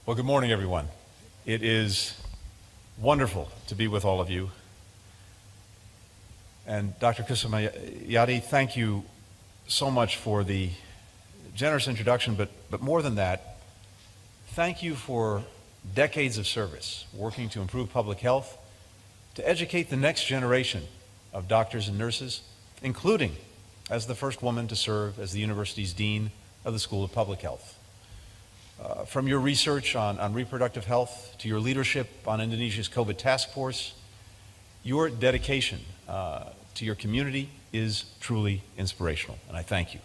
Well, good morning, everyone. It is wonderful to be with all of you. And Dr. Kusumayati, thank you so much for the generous introduction, but more than that, thank you for decades of service, working to improve public health, to educate the next generation of doctors and nurses, including as the first woman to serve as the university's Dean of the School of Public Health. From your research on reproductive health to your leadership on Indonesia's COVID task force, your dedication to your community is truly inspirational, and I thank you.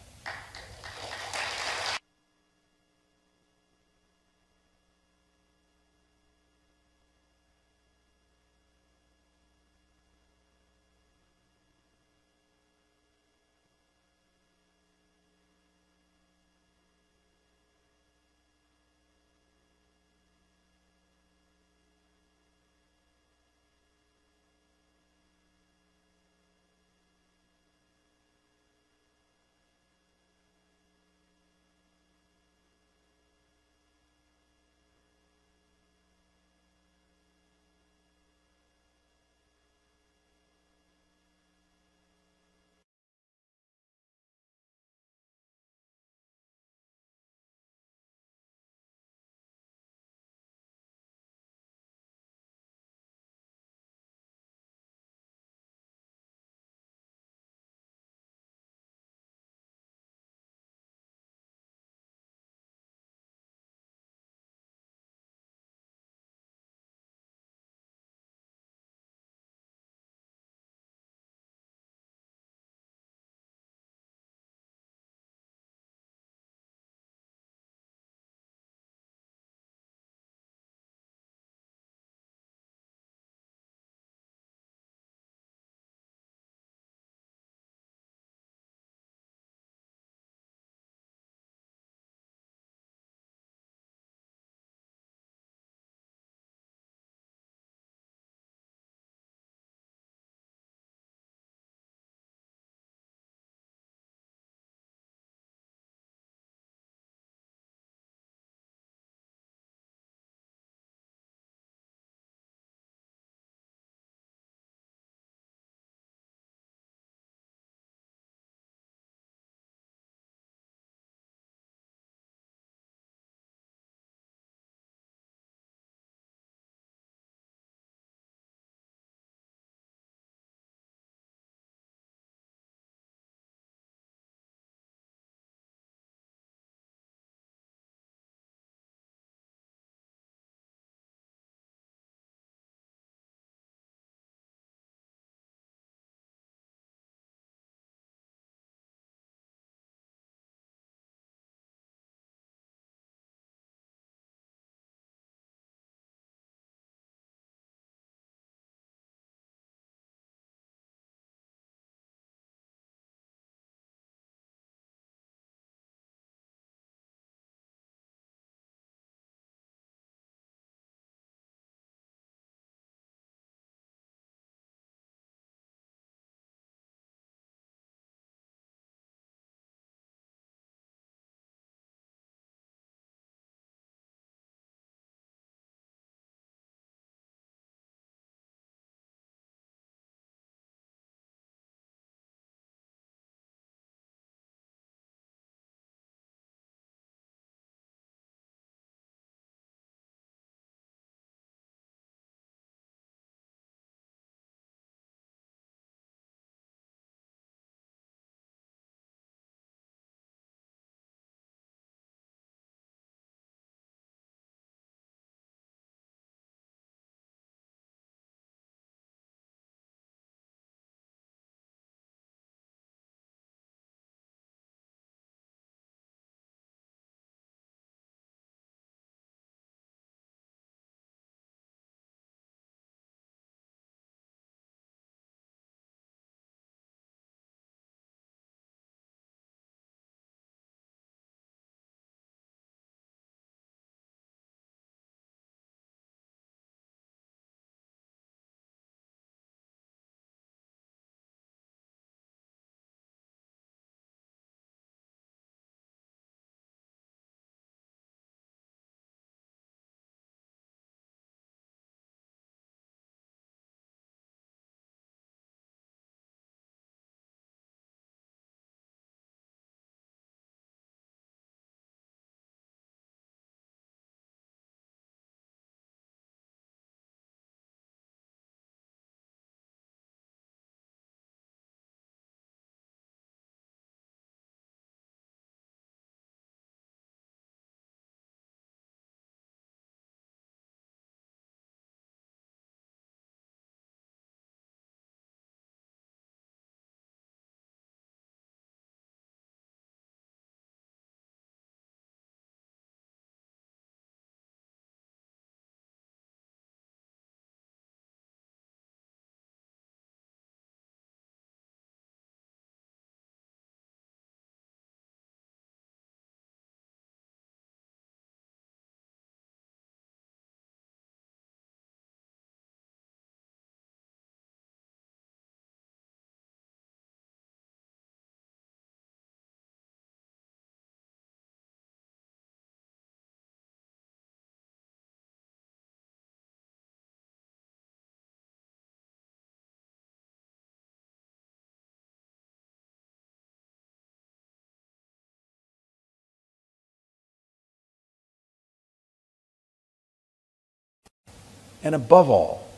And above all,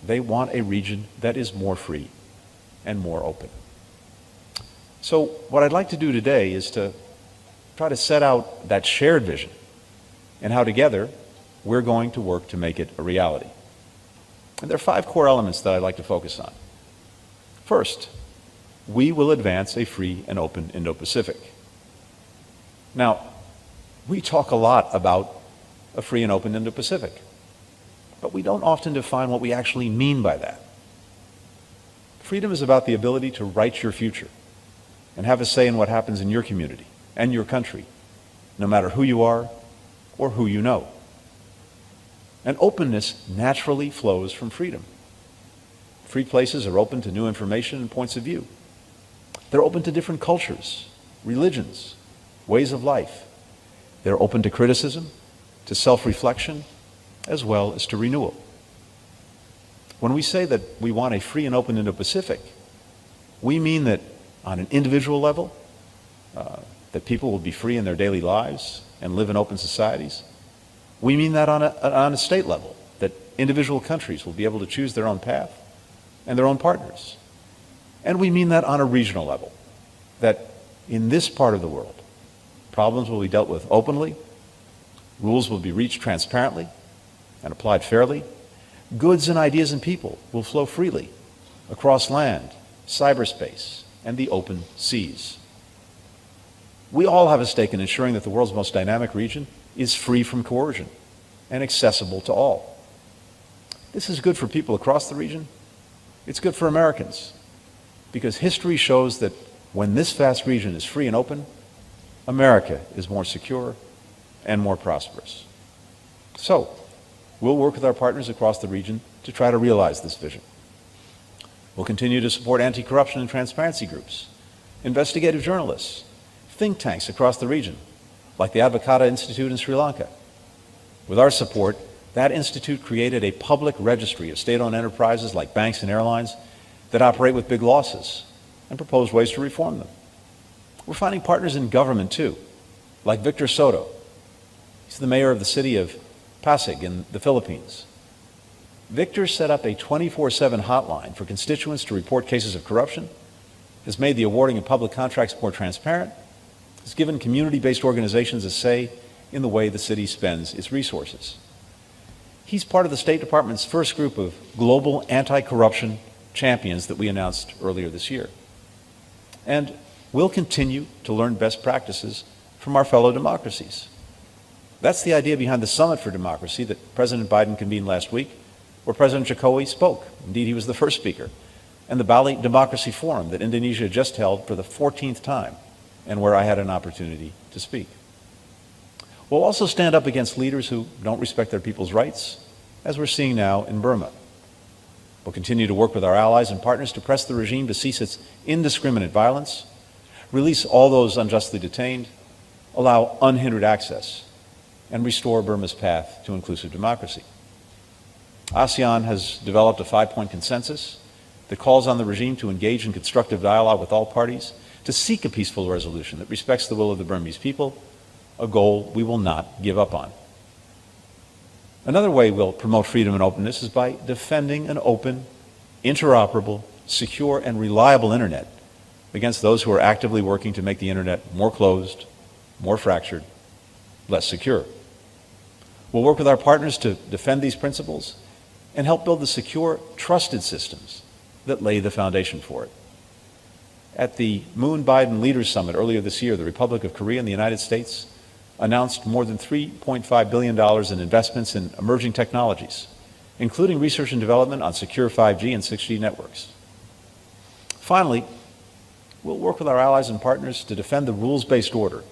they want a region that is more free and more open. So what I'd like to do today is to try to set out that shared vision and how together we're going to work to make it a reality. And there are 5 core elements that I'd like to focus on. First, we will advance a free and open Indo-Pacific. Now, we talk a lot about a free and open Indo-Pacific, but we don't often define what we actually mean by that. Freedom is about the ability to write your future and have a say in what happens in your community and your country, no matter who you are or who you know. And openness naturally flows from freedom. Free places are open to new information and points of view. They're open to different cultures, religions, ways of life. They're open to criticism, to self-reflection, as well as to renewal. When we say that we want a free and open Indo-Pacific, we mean that on an individual level, that people will be free in their daily lives and live in open societies. We mean that on a state level, that individual countries will be able to choose their own path and their own partners. And we mean that on a regional level, that in this part of the world, problems will be dealt with openly, rules will be reached transparently and applied fairly, goods and ideas and people will flow freely across land, cyberspace, and the open seas. We all have a stake in ensuring that the world's most dynamic region is free from coercion and accessible to all. This is good for people across the region. It's good for Americans, because history shows that when this vast region is free and open, America is more secure and more prosperous. So, we'll work with our partners across the region to try to realize this vision. We'll continue to support anti-corruption and transparency groups, investigative journalists, think tanks across the region, like the Advocata Institute in Sri Lanka. With our support, that institute created a public registry of state-owned enterprises like banks and airlines that operate with big losses and propose ways to reform them. We're finding partners in government too, like Victor Soto. He's the mayor of the city of Pasig in the Philippines. Victor set up a 24/7 hotline for constituents to report cases of corruption, has made the awarding of public contracts more transparent, has given community-based organizations a say in the way the city spends its resources. He's part of the State Department's first group of global anti-corruption champions that we announced earlier this year. And we'll continue to learn best practices from our fellow democracies. That's the idea behind the Summit for Democracy that President Biden convened last week, where President Jokowi spoke. Indeed, he was the first speaker. And the Bali Democracy Forum that Indonesia just held for the 14th time, and where I had an opportunity to speak. We'll also stand up against leaders who don't respect their people's rights, as we're seeing now in Burma. We'll continue to work with our allies and partners to press the regime to cease its indiscriminate violence, release all those unjustly detained, allow unhindered access, and restore Burma's path to inclusive democracy. ASEAN has developed a 5-point consensus that calls on the regime to engage in constructive dialogue with all parties, to seek a peaceful resolution that respects the will of the Burmese people, a goal we will not give up on. Another way we'll promote freedom and openness is by defending an open, interoperable, secure, and reliable internet against those who are actively working to make the internet more closed, more fractured, less secure. We'll work with our partners to defend these principles and help build the secure, trusted systems that lay the foundation for it. At the Moon-Biden Leaders Summit earlier this year, the Republic of Korea and the United States announced more than $3.5 billion in investments in emerging technologies, including research and development on secure 5G and 6G networks. Finally, we'll work with our allies and partners to defend the rules-based order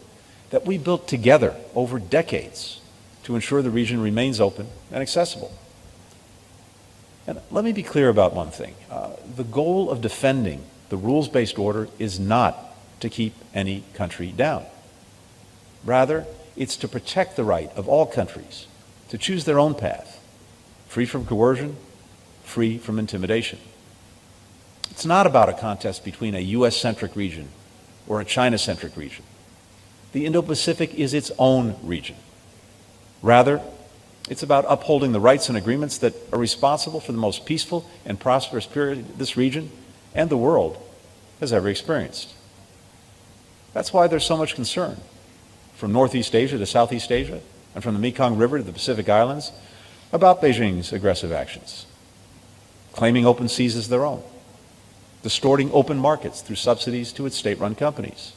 that we built together over decades to ensure the region remains open and accessible. And let me be clear about one thing. The goal of defending the rules-based order is not to keep any country down. Rather, it's to protect the right of all countries to choose their own path, free from coercion, free from intimidation. It's not about a contest between a US-centric region or a China-centric region. The Indo-Pacific is its own region. Rather, It's about upholding the rights and agreements that are responsible for the most peaceful and prosperous period this region and the world has ever experienced. That's why there's so much concern from Northeast Asia to Southeast Asia and from the Mekong River to the Pacific Islands about Beijing's aggressive actions, claiming open seas as their own, distorting open markets through subsidies to its state-run companies,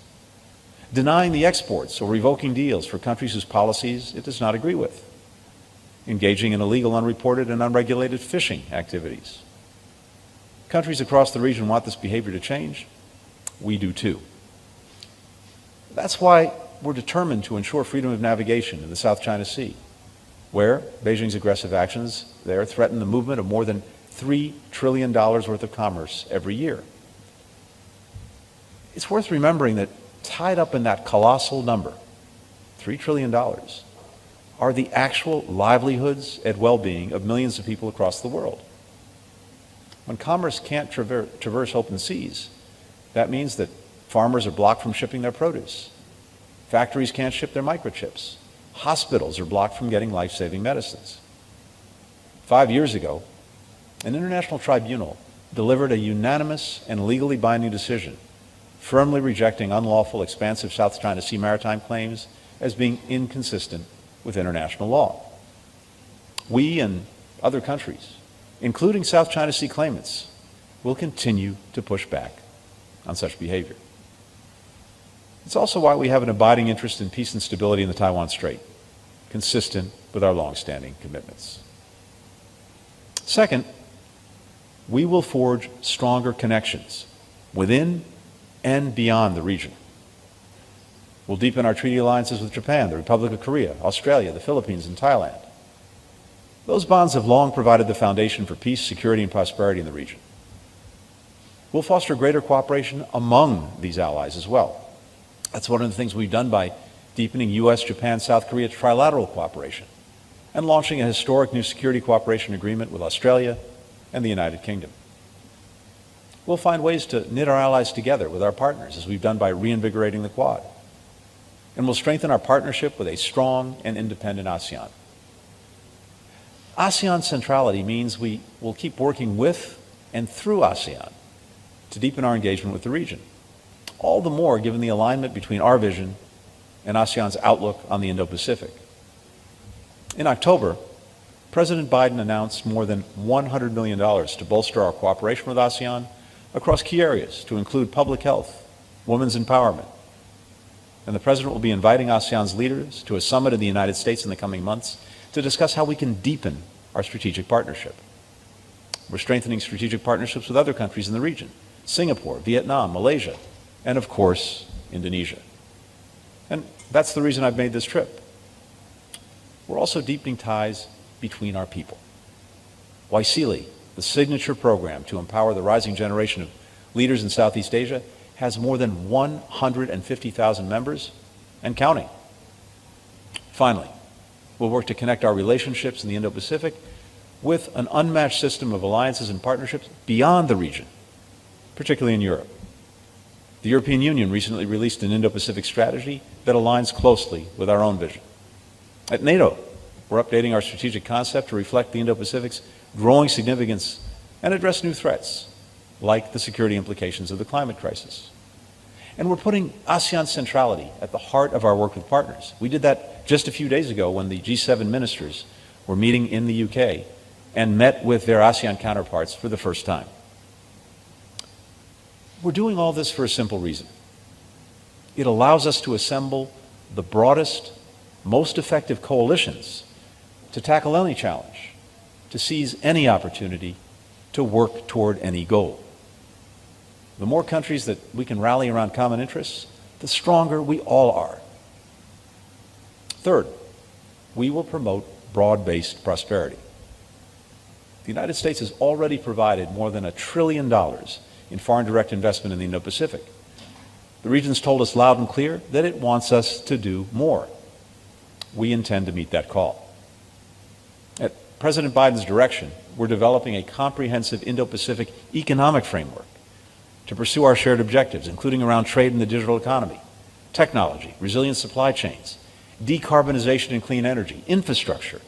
denying the exports or revoking deals for countries whose policies it does not agree with, engaging in illegal, unreported, and unregulated fishing activities. Countries across the region want this behavior to change. We do too. That's why we're determined to ensure freedom of navigation in the South China Sea, where Beijing's aggressive actions there threaten the movement of more than $3 trillion worth of commerce every year. It's worth remembering that tied up in that colossal number, $3 trillion, are the actual livelihoods and well-being of millions of people across the world. When commerce can't traverse open seas, that means that farmers are blocked from shipping their produce. Factories can't ship their microchips. Hospitals are blocked from getting life-saving medicines. 5 years ago, an international tribunal delivered a unanimous and legally binding decision, firmly rejecting unlawful, expansive South China Sea maritime claims as being inconsistent with international law. We and other countries, including South China Sea claimants, will continue to push back on such behavior. It's also why we have an abiding interest in peace and stability in the Taiwan Strait, consistent with our long-standing commitments. Second, we will forge stronger connections within and beyond the region. We'll deepen our treaty alliances with Japan, the Republic of Korea, Australia, the Philippines, and Thailand. Those bonds have long provided the foundation for peace, security, and prosperity in the region. We'll foster greater cooperation among these allies as well. That's one of the things we've done by deepening U.S., Japan, South Korea trilateral cooperation and launching a historic new security cooperation agreement with Australia and the United Kingdom. We'll find ways to knit our allies together with our partners, as we've done by reinvigorating the Quad. And we'll strengthen our partnership with a strong and independent ASEAN. ASEAN centrality means we will keep working with and through ASEAN to deepen our engagement with the region. All the more given the alignment between our vision and ASEAN's outlook on the Indo-Pacific. In October, President Biden announced more than $100 million to bolster our cooperation with ASEAN across key areas, to include public health, women's empowerment. And the President will be inviting ASEAN's leaders to a summit in the United States in the coming months to discuss how we can deepen our strategic partnership. We're strengthening strategic partnerships with other countries in the region: Singapore, Vietnam, Malaysia, and of course, Indonesia. And that's the reason I've made this trip. We're also deepening ties between our people. Waisili, the signature program to empower the rising generation of leaders in Southeast Asia, has more than 150,000 members and counting. Finally, we'll work to connect our relationships in the Indo-Pacific with an unmatched system of alliances and partnerships beyond the region, particularly in Europe. The European Union recently released an Indo-Pacific strategy that aligns closely with our own vision. At NATO, we're updating our strategic concept to reflect the Indo-Pacific's growing significance and address new threats, like the security implications of the climate crisis. And we're putting ASEAN centrality at the heart of our work with partners. We did that just a few days ago when the G7 ministers were meeting in the UK and met with their ASEAN counterparts for the first time. We're doing all this for a simple reason. It allows us to assemble the broadest, most effective coalitions to tackle any challenge, to seize any opportunity, to work toward any goal. The more countries that we can rally around common interests, the stronger we all are. Third, we will promote broad-based prosperity. The United States has already provided more than $1 trillion in foreign direct investment in the Indo-Pacific. The region's told us loud and clear that it wants us to do more. We intend to meet that call. At President Biden's direction, we're developing a comprehensive Indo-Pacific economic framework to pursue our shared objectives, including around trade and the digital economy, technology, resilient supply chains, decarbonization and clean energy, infrastructure,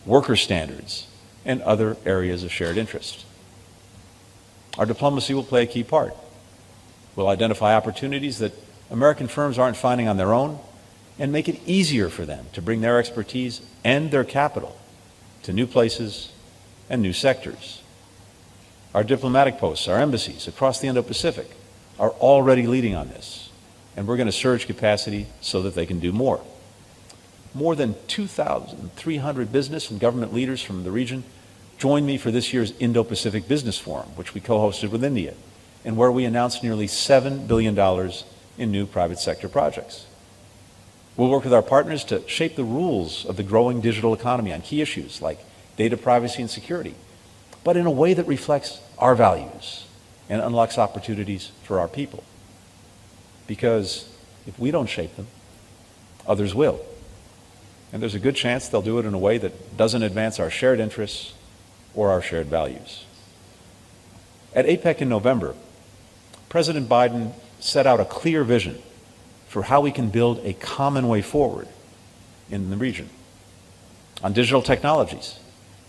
worker standards, and other areas of shared interest. Our diplomacy will play a key part. We'll identify opportunities that American firms aren't finding on their own and make it easier for them to bring their expertise and their capital to new places and new sectors. Our diplomatic posts, our embassies across the Indo-Pacific are already leading on this, and we're going to surge capacity so that they can do more. More than 2,300 business and government leaders from the region joined me for this year's Indo-Pacific Business Forum, which we co-hosted with India, and where we announced nearly $7 billion in new private sector projects. We'll work with our partners to shape the rules of the growing digital economy on key issues like data privacy and security, but in a way that reflects our values and unlocks opportunities for our people. Because if we don't shape them, others will. And there's a good chance they'll do it in a way that doesn't advance our shared interests or our shared values. At APEC in November, President Biden set out a clear vision for how we can build a common way forward in the region. On digital technologies,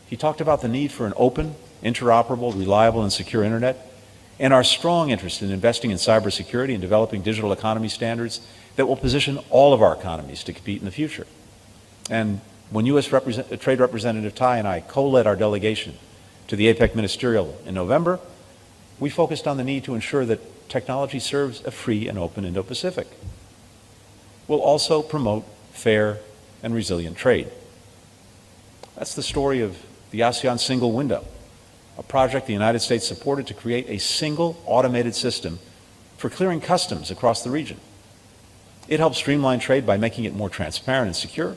he talked about the need for an open, interoperable, reliable, and secure internet, and our strong interest in investing in cybersecurity and developing digital economy standards that will position all of our economies to compete in the future. And when U.S. Trade Representative Tai and I co-led our delegation to the APEC Ministerial in November, we focused on the need to ensure that technology serves a free and open Indo-Pacific. We'll also promote fair and resilient trade. That's the story of the ASEAN Single Window, a project the United States supported to create a single automated system for clearing customs across the region. It helps streamline trade by making it more transparent and secure,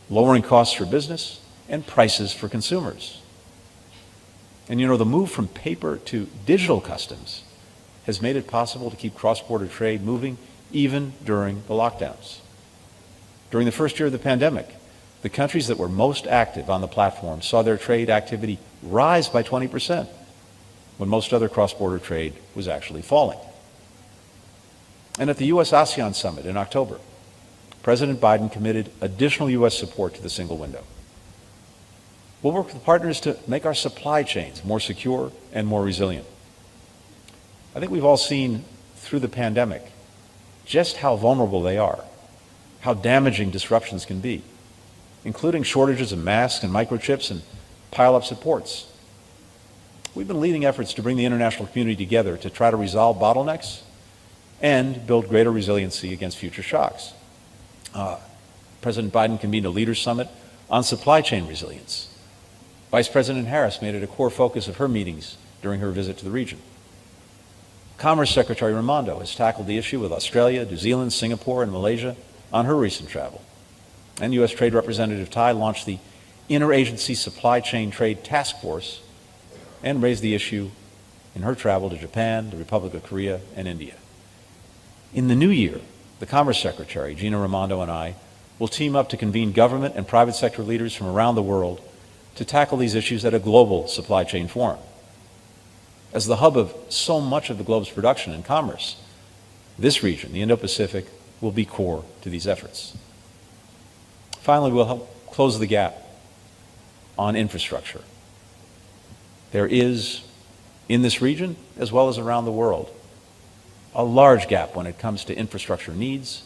lowering costs for business and prices for consumers. And you know, the move from paper to digital customs has made it possible to keep cross-border trade moving even during the lockdowns. During the first year of the pandemic, the countries that were most active on the platform saw their trade activity rise by 20%, when most other cross-border trade was actually falling. And at the U.S.-ASEAN Summit in October, President Biden committed additional U.S. support to the single window. We'll work with partners to make our supply chains more secure and more resilient. I think we've all seen through the pandemic just how vulnerable they are, how damaging disruptions can be, including shortages of masks and microchips and pile-ups of ports. We've been leading efforts to bring the international community together to try to resolve bottlenecks and build greater resiliency against future shocks. President Biden convened a leaders' summit on supply chain resilience. Vice President Harris made it a core focus of her meetings during her visit to the region. Commerce Secretary Raimondo has tackled the issue with Australia, New Zealand, Singapore, and Malaysia on her recent travel. And U.S. Trade Representative Tai launched the Interagency Supply Chain Trade Task Force and raised the issue in her travel to Japan, the Republic of Korea, and India. In the new year, the Commerce Secretary, Gina Raimondo, and I will team up to convene government and private sector leaders from around the world to tackle these issues at a global supply chain forum. As the hub of so much of the globe's production and commerce, this region, the Indo-Pacific, will be core to these efforts. Finally, we'll help close the gap on infrastructure. There is, in this region, as well as around the world, a large gap when it comes to infrastructure needs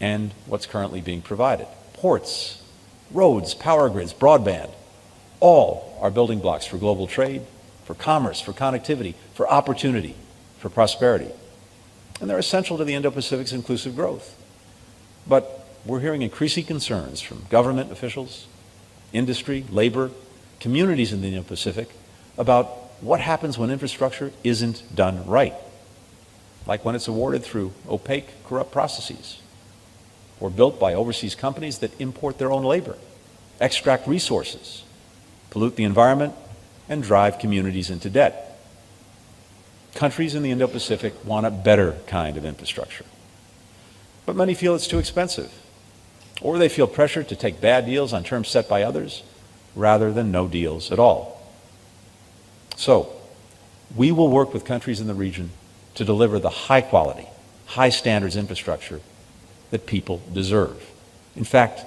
and what's currently being provided. Ports, roads, power grids, broadband, all are building blocks for global trade, for commerce, for connectivity, for opportunity, for prosperity. And they're essential to the Indo-Pacific's inclusive growth. But we're hearing increasing concerns from government officials, industry, labor, communities in the Indo-Pacific about what happens when infrastructure isn't done right, like when it's awarded through opaque, corrupt processes, or built by overseas companies that import their own labor, extract resources, pollute the environment, and drive communities into debt. Countries in the Indo-Pacific want a better kind of infrastructure. But many feel it's too expensive, or they feel pressured to take bad deals on terms set by others rather than no deals at all. So, we will work with countries in the region to deliver the high quality, high standards infrastructure that people deserve. In fact,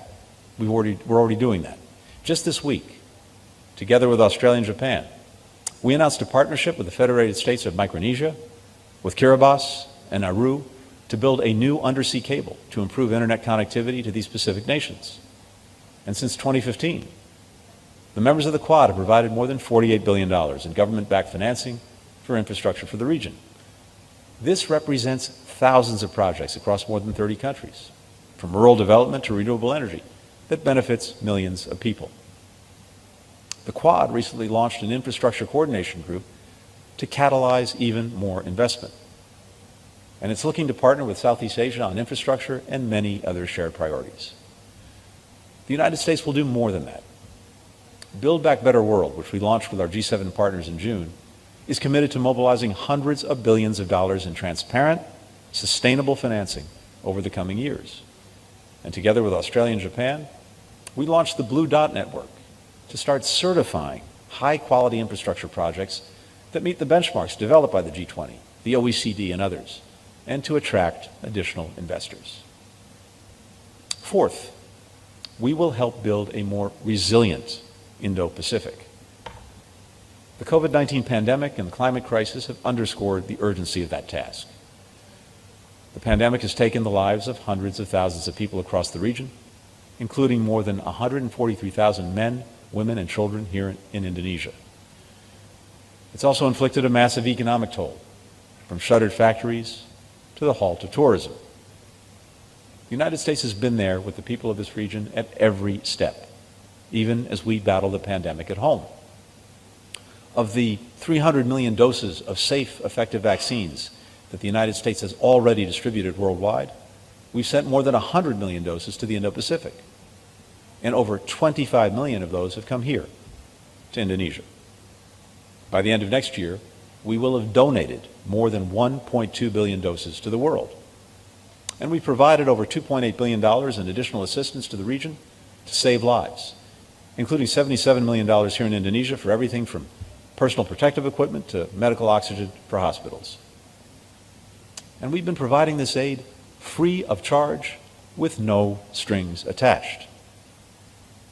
we're already doing that. Just this week, together with Australia and Japan, we announced a partnership with the Federated States of Micronesia, with Kiribati and Nauru, to build a new undersea cable to improve internet connectivity to these Pacific nations. And since 2015, the members of the Quad have provided more than $48 billion in government-backed financing for infrastructure for the region. This represents thousands of projects across more than 30 countries, from rural development to renewable energy, that benefits millions of people. The Quad recently launched an infrastructure coordination group to catalyze even more investment. And it's looking to partner with Southeast Asia on infrastructure and many other shared priorities. The United States will do more than that. Build Back Better World, which we launched with our G7 partners in June, is committed to mobilizing hundreds of billions of dollars in transparent, sustainable financing over the coming years. And together with Australia and Japan, we launched the Blue Dot Network to start certifying high-quality infrastructure projects that meet the benchmarks developed by the G20, the OECD, and others, and to attract additional investors. Fourth, we will help build a more resilient Indo-Pacific. The COVID-19 pandemic and the climate crisis have underscored the urgency of that task. The pandemic has taken the lives of hundreds of thousands of people across the region, including more than 143,000 men, women, and children here in Indonesia. It's also inflicted a massive economic toll, from shuttered factories to the halt of tourism. The United States has been there with the people of this region at every step, even as we battle the pandemic at home. Of the 300 million doses of safe, effective vaccines that the United States has already distributed worldwide, we've sent more than 100 million doses to the Indo-Pacific, and over 25 million of those have come here to Indonesia. By the end of next year, we will have donated more than 1.2 billion doses to the world. And we provided over $2.8 billion in additional assistance to the region to save lives, including $77 million here in Indonesia for everything from personal protective equipment to medical oxygen for hospitals. And we've been providing this aid free of charge with no strings attached.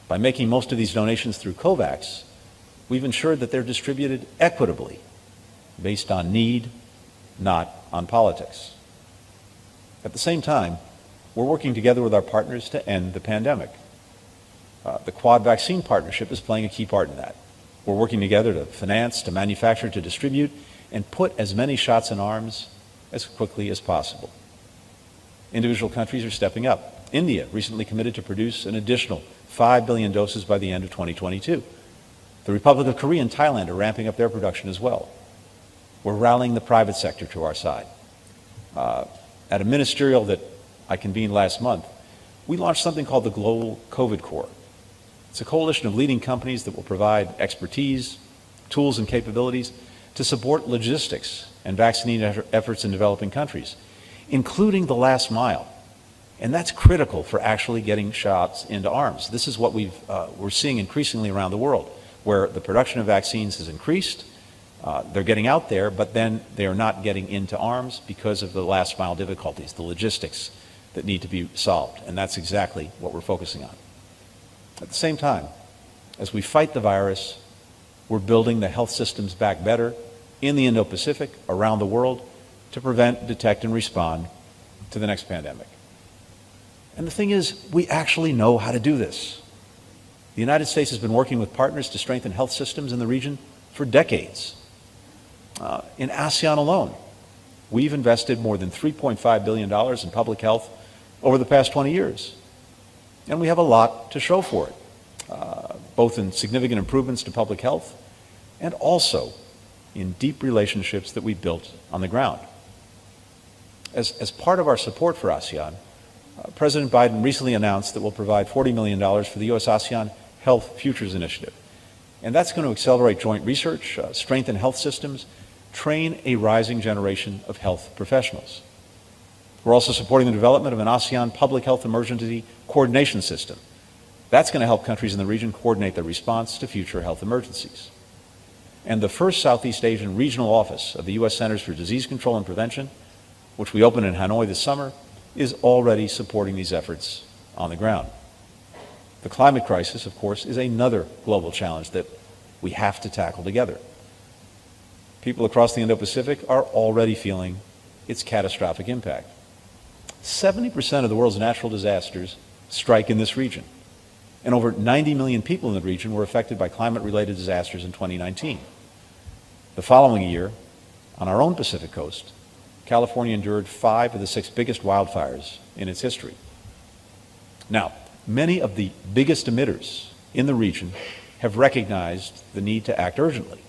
By making most of these donations through COVAX, we've ensured that they're distributed equitably, based on need, not on politics. At the same time, we're working together with our partners to end the pandemic. The Quad Vaccine Partnership is playing a key part in that. We're working together to finance, to manufacture, to distribute, and put as many shots in arms as quickly as possible. Individual countries are stepping up. India recently committed to produce an additional 5 billion doses by the end of 2022. The Republic of Korea and Thailand are ramping up their production as well. We're rallying the private sector to our side. At a ministerial that I convened last month, we launched something called the Global COVID Corps. It's a coalition of leading companies that will provide expertise, tools, and capabilities to support logistics and vaccine efforts in developing countries, including the last mile. And that's critical for actually getting shots into arms. This is what we're seeing increasingly around the world, where the production of vaccines has increased. They're getting out there, but then they are not getting into arms because of the last mile difficulties, the logistics that need to be solved. And that's exactly what we're focusing on. At the same time, as we fight the virus, we're building the health systems back better in the Indo-Pacific, around the world, to prevent, detect, and respond to the next pandemic. And the thing is, we actually know how to do this. The United States has been working with partners to strengthen health systems in the region for decades. In ASEAN alone, we've invested more than $3.5 billion in public health over the past 20 years. And we have a lot to show for it, both in significant improvements to public health and also in deep relationships that we built on the ground. As part of our support for ASEAN, President Biden recently announced that we'll provide $40 million for the U.S.-ASEAN Health Futures Initiative. And that's going to accelerate joint research, strengthen health systems, train a rising generation of health professionals. We're also supporting the development of an ASEAN public health emergency coordination system. That's going to help countries in the region coordinate their response to future health emergencies. And the first Southeast Asian regional office of the U.S. Centers for Disease Control and Prevention, which we opened in Hanoi this summer, is already supporting these efforts on the ground. The climate crisis, of course, is another global challenge that we have to tackle together. People across the Indo-Pacific are already feeling its catastrophic impact. 70% of the world's natural disasters strike in this region, and over 90 million people in the region were affected by climate-related disasters in 2019. The following year, on our own Pacific coast, California endured 5 of the 6 biggest wildfires in its history. Now, many of the biggest emitters in the region have recognized the need to act urgently,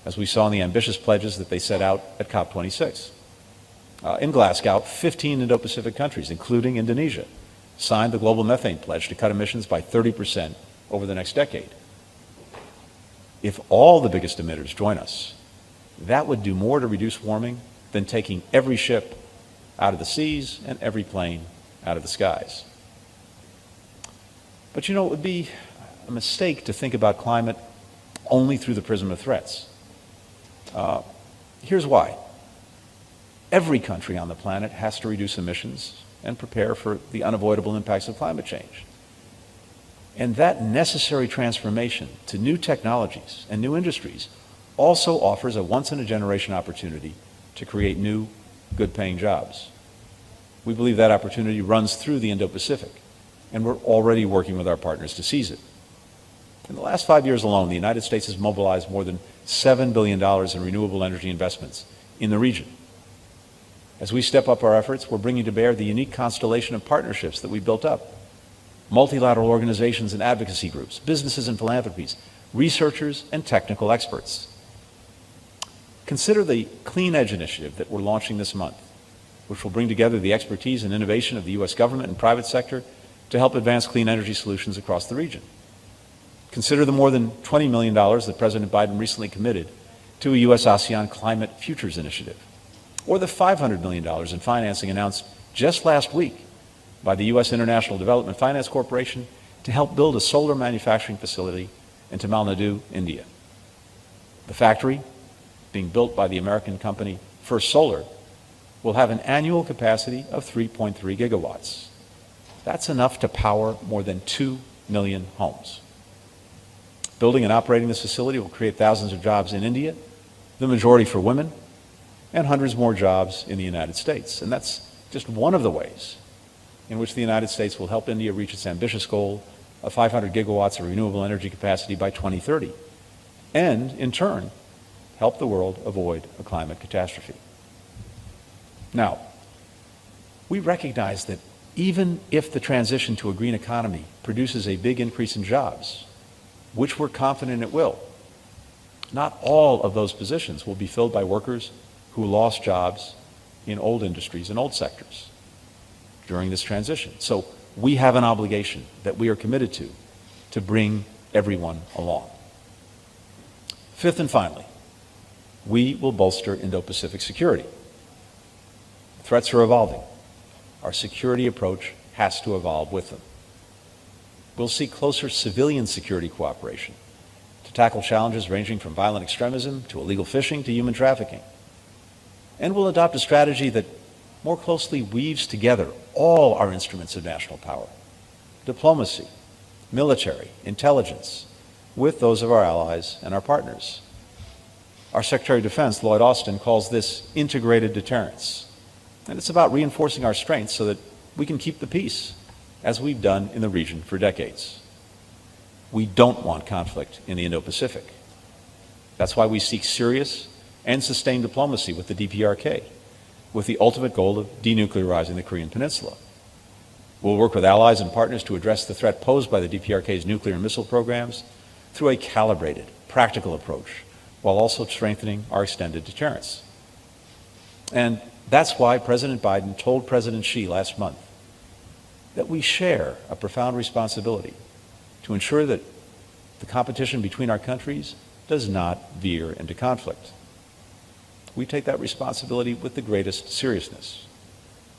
as we saw in the ambitious pledges that they set out at COP26. In Glasgow, 15 Indo-Pacific countries, including Indonesia, signed the Global Methane Pledge to cut emissions by 30% over the next decade. If all the biggest emitters join us, that would do more to reduce warming than taking every ship out of the seas and every plane out of the skies. But you know, it would be a mistake to think about climate only through the prism of threats. Here's why. Every country on the planet has to reduce emissions and prepare for the unavoidable impacts of climate change. And that necessary transformation to new technologies and new industries also offers a once-in-a-generation opportunity to create new, good-paying jobs. We believe that opportunity runs through the Indo-Pacific, and we're already working with our partners to seize it. In the last 5 years alone, the United States has mobilized more than $7 billion in renewable energy investments in the region. As we step up our efforts, we're bringing to bear the unique constellation of partnerships that we built up. Multilateral organizations and advocacy groups, businesses and philanthropies, researchers and technical experts. Consider the Clean Edge initiative that we're launching this month, which will bring together the expertise and innovation of the U.S. government and private sector to help advance clean energy solutions across the region. Consider the more than $20 million that President Biden recently committed to a U.S.-ASEAN Climate Futures Initiative, or the $500 million in financing announced just last week by the U.S. International Development Finance Corporation to help build a solar manufacturing facility in Tamil Nadu, India. The factory, being built by the American company First Solar, will have an annual capacity of 3.3 gigawatts. That's enough to power more than 2 million homes. Building and operating this facility will create thousands of jobs in India, the majority for women, and hundreds more jobs in the United States. And that's just one of the ways in which the United States will help India reach its ambitious goal of 500 gigawatts of renewable energy capacity by 2030, and in turn, help the world avoid a climate catastrophe. Now, we recognize that even if the transition to a green economy produces a big increase in jobs, which we're confident it will, not all of those positions will be filled by workers who lost jobs in old industries and old sectors during this transition. So we have an obligation that we are committed to bring everyone along. Fifth and finally, we will bolster Indo-Pacific security. Threats are evolving. Our security approach has to evolve with them. We'll seek closer civilian security cooperation to tackle challenges ranging from violent extremism to illegal fishing to human trafficking. And we'll adopt a strategy that more closely weaves together all our instruments of national power, diplomacy, military, intelligence, with those of our allies and our partners. Our Secretary of Defense, Lloyd Austin, calls this integrated deterrence. And it's about reinforcing our strengths so that we can keep the peace, as we've done in the region for decades. We don't want conflict in the Indo-Pacific. That's why we seek serious and sustained diplomacy with the DPRK, with the ultimate goal of denuclearizing the Korean Peninsula. We'll work with allies and partners to address the threat posed by the DPRK's nuclear and missile programs through a calibrated, practical approach, while also strengthening our extended deterrence. And that's why President Biden told President Xi last month that we share a profound responsibility to ensure that the competition between our countries does not veer into conflict. We take that responsibility with the greatest seriousness,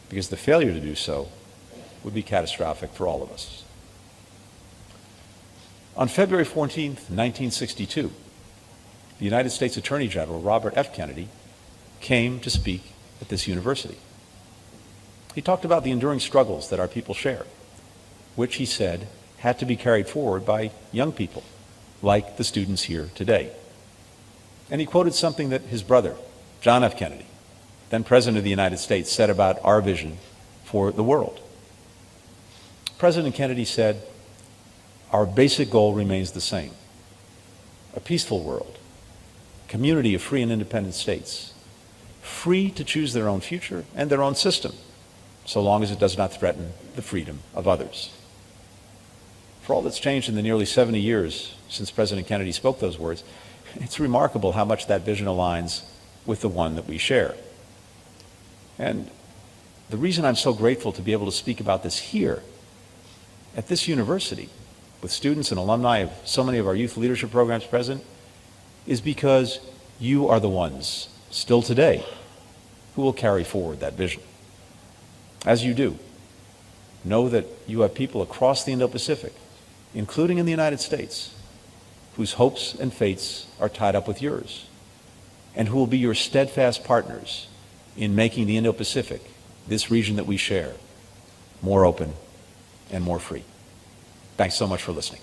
because the failure to do so would be catastrophic for all of us. On February 14th, 1962, the United States Attorney General, Robert F. Kennedy, came to speak at this university. He talked about the enduring struggles that our people share, which he said had to be carried forward by young people like the students here today. And he quoted something that his brother, John F. Kennedy, then President of the United States, said about our vision for the world. President Kennedy said, "Our basic goal remains the same: a peaceful world, a community of free and independent states, free to choose their own future and their own system, so long as it does not threaten the freedom of others." For all that's changed in the nearly 70 years since President Kennedy spoke those words, it's remarkable how much that vision aligns with the one that we share. And the reason I'm so grateful to be able to speak about this here, at this university, with students and alumni of so many of our youth leadership programs present, is because you are the ones, still today, who will carry forward that vision. As you do, know that you have people across the Indo-Pacific, including in the United States, whose hopes and fates are tied up with yours, and who will be your steadfast partners in making the Indo-Pacific, this region that we share, more open and more free. Thanks so much for listening.